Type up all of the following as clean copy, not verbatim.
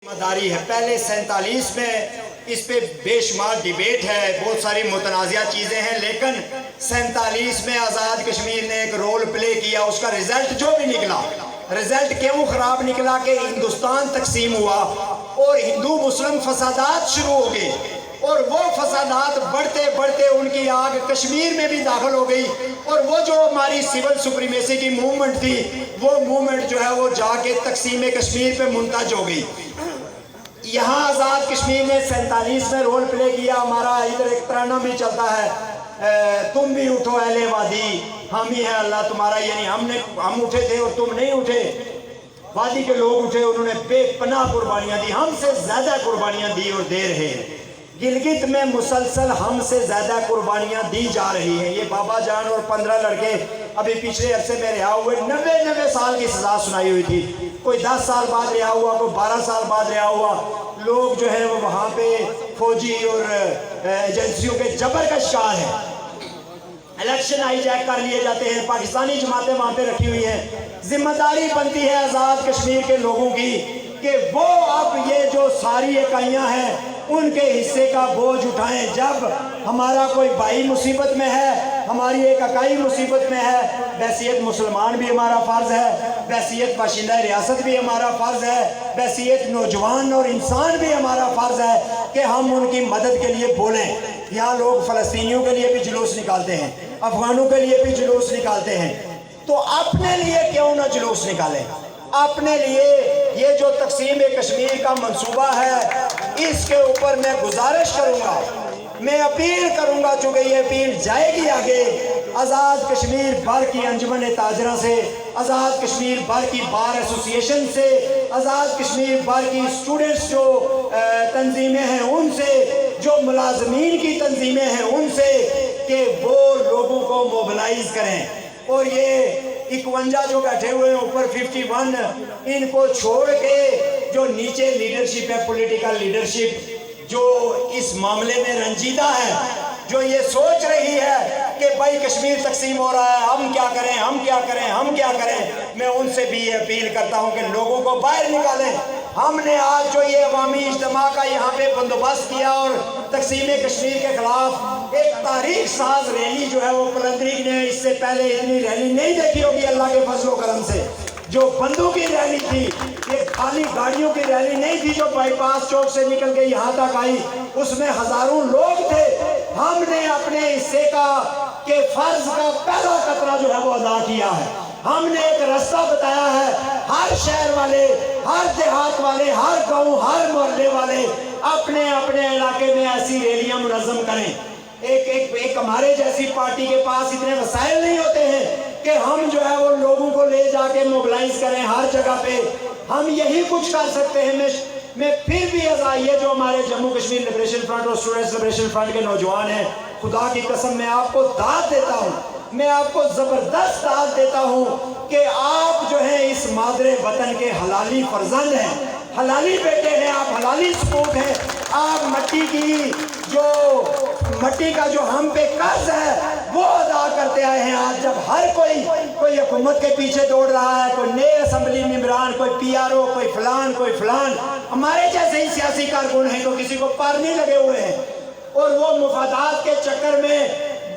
مداری ہے۔ پہلے 47 میں اس پہ بے شمار ڈیبیٹ ہے، بہت ساری متنازعہ چیزیں ہیں، لیکن 47 میں آزاد کشمیر نے ایک رول پلے کیا۔ اس کا رزلٹ جو بھی نکلا، رزلٹ کیوں خراب نکلا کہ ہندوستان تقسیم ہوا اور ہندو مسلم فسادات شروع ہو گئے، اور وہ فسادات بڑھتے بڑھتے ان کی آگ کشمیر میں بھی داخل ہو گئی، اور وہ جو ہماری سول سپریمیسی کی موومنٹ تھی، وہ موومنٹ جو ہے وہ جا کے تقسیم کشمیر پہ منتج ہو گئی۔ یہاں آزاد کشمیر نے 47 میں رول پلے کیا۔ ہمارا ادھر ایک ترانہ بھی چلتا ہے، تم بھی اٹھو اہل وادی، ہم ہی ہیں اللہ تمہارا، یعنی ہم اٹھے تھے اور تم نہیں اٹھے، وادی کے لوگ اٹھے، انہوں نے بے پناہ قربانیاں دی، ہم سے زیادہ قربانیاں دی اور دے رہے ہیں۔ گلگت میں مسلسل ہم سے زیادہ قربانیاں دی جا رہی ہیں۔ یہ بابا جان اور 15 لڑکے ابھی پچھلے عرصے میں رہا ہوئے، 90 سال کی سزا سنائی ہوئی تھی، کوئی 10 سال بعد رہا ہوا، کوئی 12 سال بعد رہا ہوا۔ لوگ جو ہے وہ وہاں پہ فوجی اور ایجنسیوں کے جبر کا شکار ہیں، الیکشن ہائی جیک کر لیے جاتے ہیں، پاکستانی جماعتیں وہاں پہ رکھی ہوئی ہیں۔ ذمہ داری بنتی ہے آزاد کشمیر کے لوگوں کی کہ وہ اب یہ جو ساری اکائیاں ہیں ان کے حصے کا بوجھ اٹھائیں۔ جب ہمارا کوئی بھائی مصیبت میں ہے، ہماری ایک اکائی مصیبت میں ہے، بحیثیت مسلمان بھی ہمارا فرض ہے، بحیثیت باشندہ ریاست بھی ہمارا فرض ہے، بحیثیت نوجوان اور انسان بھی ہمارا فرض ہے کہ ہم ان کی مدد کے لیے بولیں۔ یہاں لوگ فلسطینیوں کے لیے بھی جلوس نکالتے ہیں، افغانوں کے لیے بھی جلوس نکالتے ہیں، تو اپنے لیے کیوں نہ جلوس نکالیں؟ اپنے لیے یہ جو تقسیم کشمیر کا منصوبہ ہے، اس کے اوپر میں گزارش کروں گا، میں اپیل کروں گا، چونکہ یہ اپیل جائے گی آگے آزاد کشمیر بھر کی انجمن تاجرہ سے، آزاد کشمیر بھر کی بار ایسوسی ایشن سے، آزاد کشمیر بھر کی اسٹوڈنٹس جو تنظیمیں ہیں ان سے، جو ملازمین کی تنظیمیں ہیں ان سے، کہ وہ لوگوں کو موبلائز کریں، اور یہ 51 جو بیٹھے ہوئے ہیں اوپر 51، ان کو چھوڑ کے جو نیچے لیڈرشپ ہے، پولیٹیکل لیڈرشپ، جو اس معاملے میں رنجیدہ ہے، جو یہ سوچ رہی ہے کہ بھائی کشمیر تقسیم ہو رہا ہے، ہم کیا کریں، ہم کیا کریں، ہم کیا کریں، میں ان سے بھی یہ اپیل کرتا ہوں کہ لوگوں کو باہر نکالیں۔ ہم نے آج جو یہ عوامی اجتماع کا یہاں پہ بندوبست کیا اور تقسیم کشمیر کے خلاف ایک تاریخ ساز ریلی جو ہے وہ قلندری نے اس سے پہلے اتنی ریلی نہیں دیکھی ہوگی اللہ کے فضل و کرم سے، جو بندوں کی ریلی تھی، یہ خالی گاڑیوں کی ریلی نہیں تھی جو بائی پاس چوک سے نکل کے یہاں تک آئی، اس میں ہزاروں لوگ تھے۔ ہم نے اپنے حصے کا کہ فرض کا پہلا قطرہ جو ہے وہ ادا کیا ہے، ہم نے ایک رستہ بتایا ہے، ہر شہر والے، ہر دیہات والے، ہر گاؤں، ہر محلے والے اپنے اپنے علاقے میں ایسی ریلیاں منظم کریں۔ ایک ہمارے جیسی پارٹی کے پاس اتنے وسائل نہیں ہوتے ہیں کہ ہم جو ہے وہ لوگوں کو لے جا کے موبلائز کریں ہر جگہ پہ، ہم یہی کچھ کر سکتے ہیں۔ میں پھر بھی یہ جو ہمارے جموں کشمیر لبریشن فرنٹ اور اسٹوڈنٹس لبریشن فرنٹ کے نوجوان ہیں، خدا کی قسم میں آپ کو داد دیتا ہوں، میں آپ کو زبردست داد دیتا ہوں کہ آپ جو ہیں اس مادر وطن کے حلالی فرزند ہیں، حلالی بیٹے ہیں، آپ حلالی سپوت ہیں، آپ مٹی کا جو ہم پہ قرض ہے وہ ادا کرتے آئے ہیں۔ آج جب ہر کوئی حکومت کے پیچھے دوڑ رہا ہے، کوئی نئے اسمبلی ممبران، کوئی پی آر او، کوئی فلان، ہمارے جیسے ہی سیاسی کارکن ہیں تو کسی کو پر نہیں لگے ہوئے ہیں، اور وہ مفادات کے چکر میں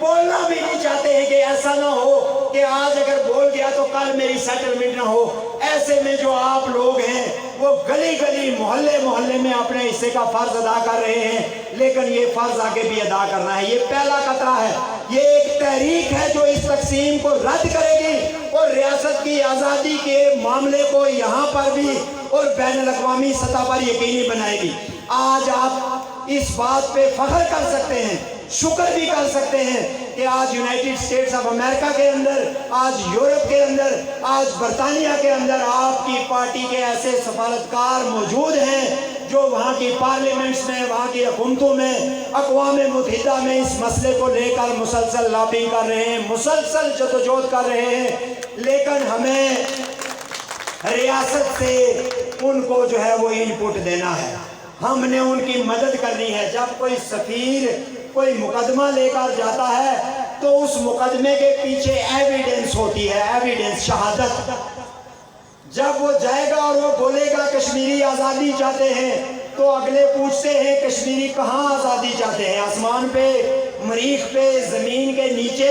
بولنا بھی نہیں چاہتے ہیں کہ ایسا نہ ہو کہ آج اگر بول گیا تو کل میری سیٹلمنٹ نہ ہو۔ ایسے میں جو آپ لوگ ہیں وہ گلی گلی محلے میں اپنے حصے کا فرض ادا کر رہے ہیں، لیکن یہ فرض آگے بھی ادا کرنا ہے۔ یہ پہلا قطرہ ہے، یہ ایک تحریک ہے جو اس تقسیم کو رد کرے گی اور ریاست کی آزادی کے معاملے کو یہاں پر بھی اور بین الاقوامی سطح پر یقینی بنائے گی۔ آج آپ اس بات پہ فخر کر سکتے ہیں، شکر بھی کر سکتے ہیں کہ آج یونائٹڈ اسٹیٹس آف امریکہ کے اندر، آج یورپ کے اندر، آج برطانیہ کے اندر آپ کی پارٹی کے ایسے سفارتکار موجود ہیں جو وہاں کی پارلیمنٹس میں، وہاں کی حکومتوں میں، اقوام متحدہ میں اس مسئلے کو لے کر مسلسل لابنگ کر رہے ہیں، مسلسل جدوجہد کر رہے ہیں، لیکن ہمیں ریاست سے ان کو جو ہے وہ ان پٹ دینا ہے، ہم نے ان کی مدد کرنی ہے۔ جب کوئی سفیر کوئی مقدمہ لے کر جاتا ہے تو اس مقدمے کے پیچھے ایویڈنس ہوتی ہے، ایویڈنس، شہادت۔ جب وہ جائے گا اور وہ بولے گا کشمیری آزادی چاہتے ہیں تو اگلے پوچھتے ہیں کشمیری کہاں آزادی چاہتے ہیں، آسمان پہ، مریخ پہ، زمین کے نیچے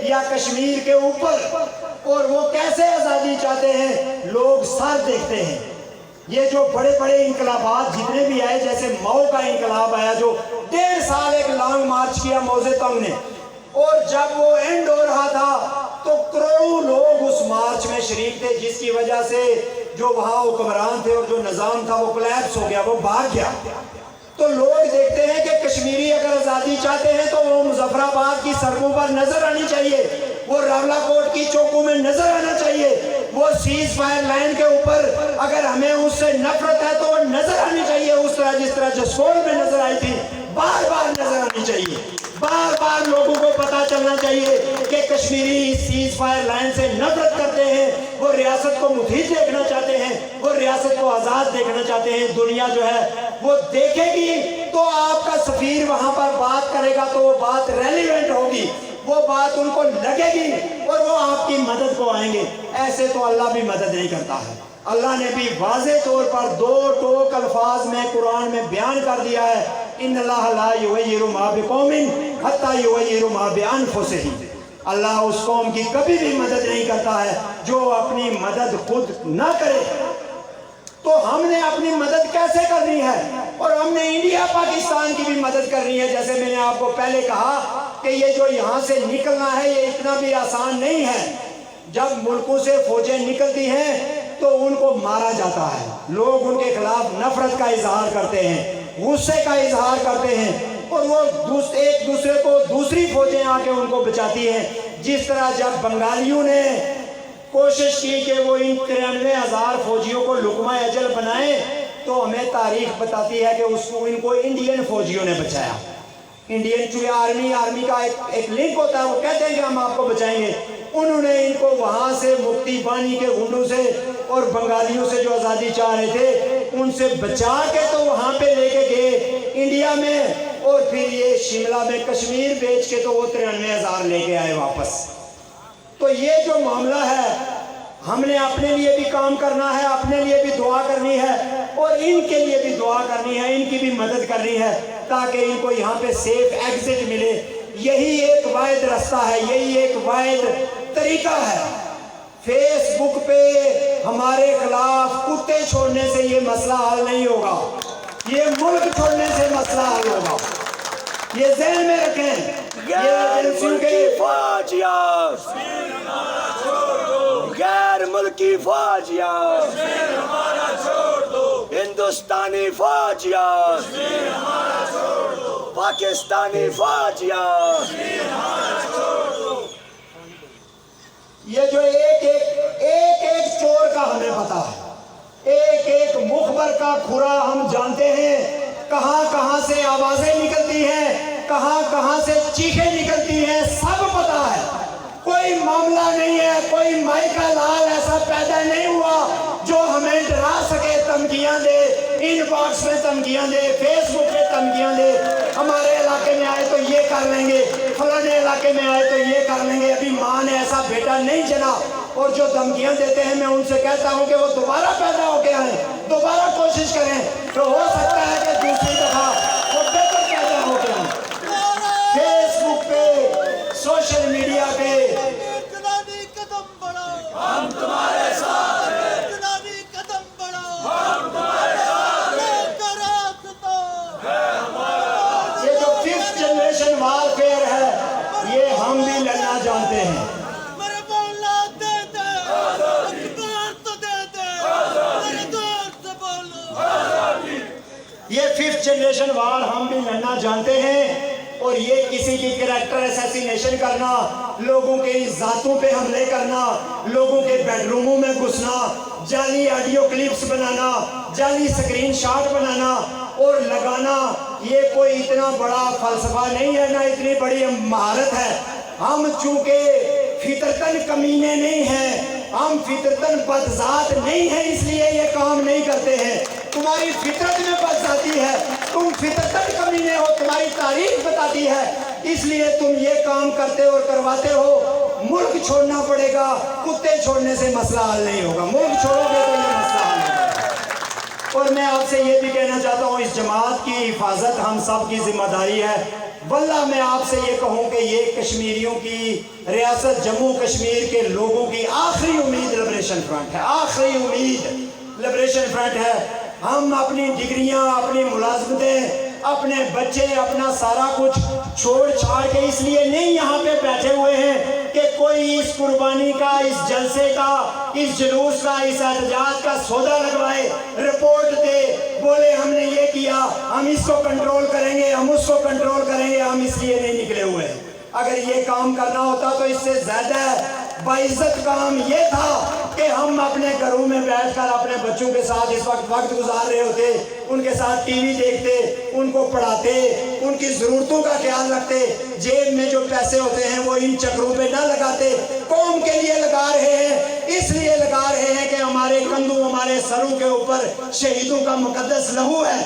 یا کشمیر کے اوپر؟ اور وہ کیسے آزادی چاہتے ہیں؟ لوگ سر دیکھتے ہیں۔ یہ جو بڑے بڑے انقلابات جتنے بھی آئے، جیسے ماؤ کا انقلاب آیا جو 1.5 سال ایک لانگ مارچ کیا موزے تنگ نے، اور جب وہ اینڈ ہو رہا تھا تو کروڑوں لوگ اس مارچ میں شریک تھے، جس کی وجہ سے جو وہاں حکمران تھے اور جو نظام تھا وہ کولیپس ہو گیا، وہ بھاگ گیا۔ تو لوگ دیکھتے ہیں کہ کشمیری اگر آزادی چاہتے ہیں تو وہ مظفر آباد کی سڑکوں پر نظر آنی چاہیے، وہ راولہ کوٹ کی چوکوں میں نظر آنا چاہیے، وہ سیز فائر لائن کے اوپر اگر ہمیں اس سے نفرت ہے تو وہ نظر آنی چاہیے، اس طرح جس طرح جسول میں نظر آئی تھی، بار بار نظر آنی چاہیے۔ بار بار لوگوں کو پتا چلنا چاہیے کہ کشمیری اس سیز فائر لائن سے نفرت کرتے ہیں، وہ ریاست کو مفید دیکھنا چاہتے ہیں، وہ ریاست کو آزاد دیکھنا چاہتے ہیں۔ دنیا جو ہے وہ دیکھے گی تو آپ کا سفیر وہاں پر بات کرے گا تو وہ بات ریلیونٹ ہوگی، وہ بات ان کو لگے گی اور وہ آپ کی مدد کو آئیں گے۔ ایسے تو اللہ بھی مدد نہیں کرتا ہے۔ اللہ نے بھی واضح طور پر 2 ٹوک الفاظ میں قرآن میں بیان کر دیا ہے، ان اللہ لا یغیر ما بقوم حتی یغیروا ما بانفسہم۔ اللہ اس قوم کی کبھی بھی مدد نہیں کرتا ہے جو اپنی مدد خود نہ کرے۔ تو ہم نے اپنی مدد کیسے کرنی ہے؟ اور ہم نے انڈیا پاکستان کی بھی مدد کرنی ہے۔ جیسے میں نے آپ کو پہلے کہا کہ یہ جو یہاں سے نکلنا ہے یہ اتنا بھی آسان نہیں ہے۔ جب ملکوں سے فوجیں نکلتی ہیں تو ان کو مارا جاتا ہے، لوگ ان کے خلاف نفرت کا اظہار کرتے ہیں، غصے کا اظہار کرتے ہیں، اور وہ ایک دوسرے کو دوسری فوجیں آ کے ان کو بچاتی ہیں۔ جس طرح جب بنگالیوں نے کوشش کی کہ وہ ان 93,000 فوجیوں کو لقمہ اجل بنائیں تو ہمیں تاریخ بتاتی ہے کہ ان کو انڈین فوجیوں نے بچایا۔ انڈین چونکہ آرمی کا ایک لنک ہوتا ہے، وہ کہتے ہیں کہ ہم آپ کو بچائیں گے۔ انہوں نے ان کو وہاں سے مکتی بانی کے گنڈوں سے اور بنگالیوں سے جو آزادی چاہ رہے تھے ان سے بچا کے تو وہاں پہ لے کے گئے انڈیا میں، اور پھر یہ شملہ میں کشمیر بیچ کے تو وہ 93,000 لے کے آئے واپس۔ تو یہ جو معاملہ ہے ہم نے اپنے لیے بھی کام کرنا ہے، اپنے لیے بھی دعا کرنی ہے، اور ان کے لیے بھی دعا کرنی ہے، ان کی بھی مدد کرنی ہے تاکہ ان کو یہاں پہ سیف ایگزٹ ملے۔ یہی ایک واحد راستہ ہے، یہی ایک واحد طریقہ ہے۔ فیس بک پہ ہمارے خلاف کتے چھوڑنے سے یہ مسئلہ حل نہیں ہوگا، یہ ملک چھوڑنے سے مسئلہ حل ہوگا۔ یہ ذہن میں رکھیں۔ غیر ملکی فوجیوں، غیر ملکی فوجیوں، ہندوستانی فوجیوں، پاکستانی فوجیوں، یہ جو ایک چور کا ہمیں پتا ہے، ایک مخبر کا کھرا ہم جانتے ہیں، کہاں کہاں سے آوازیں نکلتی ہیں، کہاں سے چیخیں نکلتی ہیں، سب پتا ہے۔ کوئی معاملہ نہیں ہے، کوئی مائی کا لال ایسا پیدا نہیں ہوا جو ہمیں ڈرا سکے، دھمکیاں دے، ان باکس میں دھمکیاں دے، فیس بک پہ دھمکیاں دے، ہمارے علاقے میں آئے تو یہ کر لیں گے، فلانے علاقے میں آئے تو یہ کر لیں گے۔ ابھی ماں نے ایسا بیٹا نہیں جنا، اور جو دھمکیاں دیتے ہیں میں ان سے کہتا ہوں کہ وہ دوبارہ پیدا ہو کے آئیں، دوبارہ کوشش کریں، تو ہو سکتا ہے کہ دوسری دفعہ وہ بہتر پیدا ہو کے آئیں۔ فیس بک پہ، سوشل میڈیا پہ انقلابی قدم بڑھاؤ، ہم تمہارے ساتھ ہیں، انقلابی قدم بڑھاؤ، ہم تمہارے ساتھ ہیں، یہ جو 5th جنریشن وارفیئر ہے یہ ہم بھی لڑنا جانتے ہیں۔ میرے مولا دے دے، اخبار تو دے دے، میرے دور سے بولو۔ یہ 5th جنریشن وار ہم بھی لڑنا جانتے ہیں، اور یہ کسی کی کریکٹر اسیسینیشن کرنا، لوگوں کے ذاتوں پہ حملے کرنا، لوگوں کے بیڈ روموں میں گھسنا، جعلی آڈیو کلپس بنانا، جعلی سکرین شاٹ بنانا اور لگانا، یہ کوئی اتنا بڑا فلسفہ نہیں ہے، نہ اتنی بڑی مہارت ہے۔ ہم چونکہ فطرتاً کمینے نہیں ہیں، ہم فطرتاً بدذات نہیں ہیں، اس لیے یہ کام نہیں کرتے ہیں۔ تمہاری فطرت میں بدذاتی ہے، تم فطرتاً کمینے ہو، تمہاری تاریخ بتاتی ہے، اس لیے تم یہ کام کرتے اور کرواتے ہو۔ ملک چھوڑنا پڑے گا، کتے چھوڑنے سے مسئلہ حل نہیں ہوگا، ملک چھوڑو گے تو یہ مسئلہ حل ہوگا۔ اور میں آپ سے یہ بھی کہنا چاہتا ہوں، اس جماعت کی حفاظت ہم سب کی ذمہ داری ہے۔ واللہ میں آپ سے یہ کہوں کہ یہ کشمیریوں کی، ریاست جموں کشمیر کے لوگوں کی آخری امید لبریشن فرنٹ ہے، آخری امید لبریشن فرنٹ ہے۔ ہم اپنی ڈگریاں، اپنی ملازمتیں، اپنے بچے، اپنا سارا کچھ چھوڑ چھاڑ کے اس لیے نہیں یہاں پہ بیٹھے ہوئے ہیں کہ کوئی اس قربانی کا، اس جلسے کا، اس جلوس کا، اس احتجاج کا سودا لگوائے، رپورٹ دے، بولے ہم نے یہ کیا، ہم اس کو کنٹرول کریں گے، ہم اس کو کنٹرول کریں گے۔ ہم اس لیے نہیں نکلے ہوئے ہیں۔ اگر یہ کام کرنا ہوتا تو اس سے زیادہ باعزت کام یہ تھا کہ ہم اپنے گھروں میں بیٹھ کر اپنے بچوں کے ساتھ اس وقت گزار رہے ہوتے، ان کے ساتھ ٹی وی دیکھتے، ان کو پڑھاتے، ان کی ضرورتوں کا خیال رکھتے، جیب میں جو پیسے ہوتے ہیں وہ ان چکروں پہ نہ لگاتے۔ قوم کے لیے لگا رہے ہیں، اس لیے لگا رہے ہیں کہ ہمارے کندھوں، ہمارے سروں کے اوپر شہیدوں کا مقدس لہو ہے،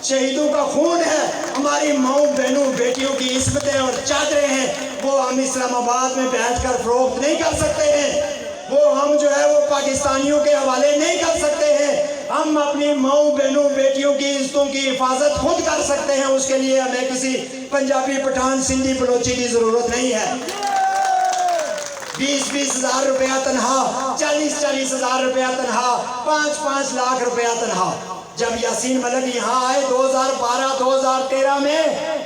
شہیدوں کا خون ہے، ہماری ماؤں بہنوں بیٹیوں کی عصمتیں اور چادریں ہیں، وہ ہم اسلام آباد میں بیٹھ کر فروخت نہیں کر سکتے ہیں، وہ ہم جو ہے وہ پاکستانیوں کے حوالے نہیں کر سکتے ہیں۔ ہم اپنی ماؤں بہنوں بیٹیوں کی عزتوں کی حفاظت خود کر سکتے ہیں، اس کے لیے ہمیں کسی پنجابی، پٹھان، سندھی، بلوچی کی ضرورت نہیں ہے۔ 20-20 ہزار روپیہ تنہا، 40-40 ہزار روپیہ تنہا، 5-5 لاکھ روپیہ تنہا۔ جب یاسین ملک یہاں آئے 2012-2013 میں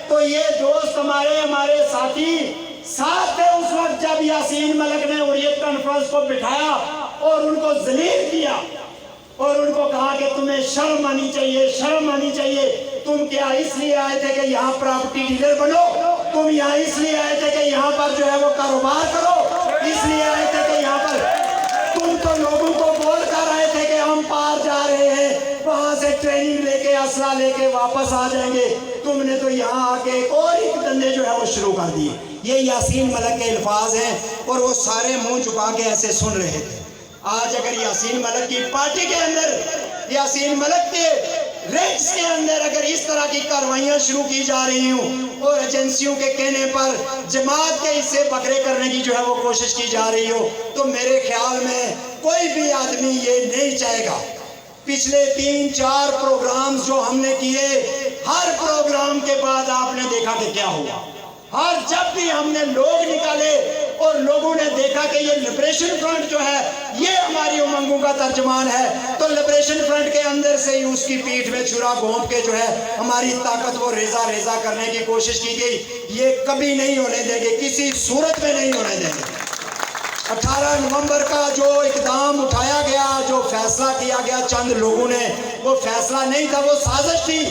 تو یہ دوست ہمارے ساتھی ساتھ تھے اس وقت جب یاسین ملک نے حریت کانفرنس کو بٹھایا اور ان کو ذلیل کیا اور ان کو کہا کہ تمہیں شرم آنی چاہیے، شرم آنی چاہیے۔ تم کیا اس لیے آئے تھے کہ یہاں پراپرٹی ڈیلر بنو؟ تم یہاں اس لیے آئے تھے کہ یہاں پر جو ہے وہ کاروبار کرو؟ اس لیے آئے تھے کہ یہاں پر تم تو لوگوں کو بول کر آئے تھے کہ ہم پار جا رہے ہیں، وہاں سے ٹریننگ لے کے، اسلحہ لے کے واپس آ جائیں گے۔ تم نے تو یہاں آ کے ایک دندے جو ہے وہ شروع کر دیے۔ یہ یاسین ملک کے الفاظ ہیں اور وہ سارے منہ چھپا کے ایسے سن رہے تھے۔ آج اگر یاسین ملک کی پارٹی کے اندر، یاسین ملک کے رینکس کے اندر اگر اس طرح کی کاروائیاں شروع کی جا رہی ہوں اور ایجنسیوں کے کہنے پر جماعت کے حصے بکرے کرنے کی جو ہے وہ کوشش کی جا رہی ہو، تو میرے خیال میں کوئی بھی آدمی یہ نہیں چاہے گا۔ پچھلے 3-4 پروگرامز جو ہم نے کیے، ہر پروگرام کے بعد آپ نے دیکھا کہ کیا ہوا۔ ہر جب بھی ہم نے لوگ نکالے اور لوگوں نے دیکھا کہ یہ لبریشن فرنٹ جو ہے یہ ہماری امنگوں کا ترجمان ہے، تو لبریشن فرنٹ کے اندر سے ہی اس کی پیٹھ میں چھرا گھونپ کے جو ہے ہماری طاقت کو ریزہ کرنے کی کوشش کی گئی۔ یہ کبھی نہیں ہونے دیں گے، کسی صورت میں نہیں ہونے دیں گے۔ 18 نومبر کا جو اقدام اٹھایا گیا، جو فیصلہ کیا گیا چند لوگوں نے، وہ فیصلہ نہیں تھا، وہ سازش تھی۔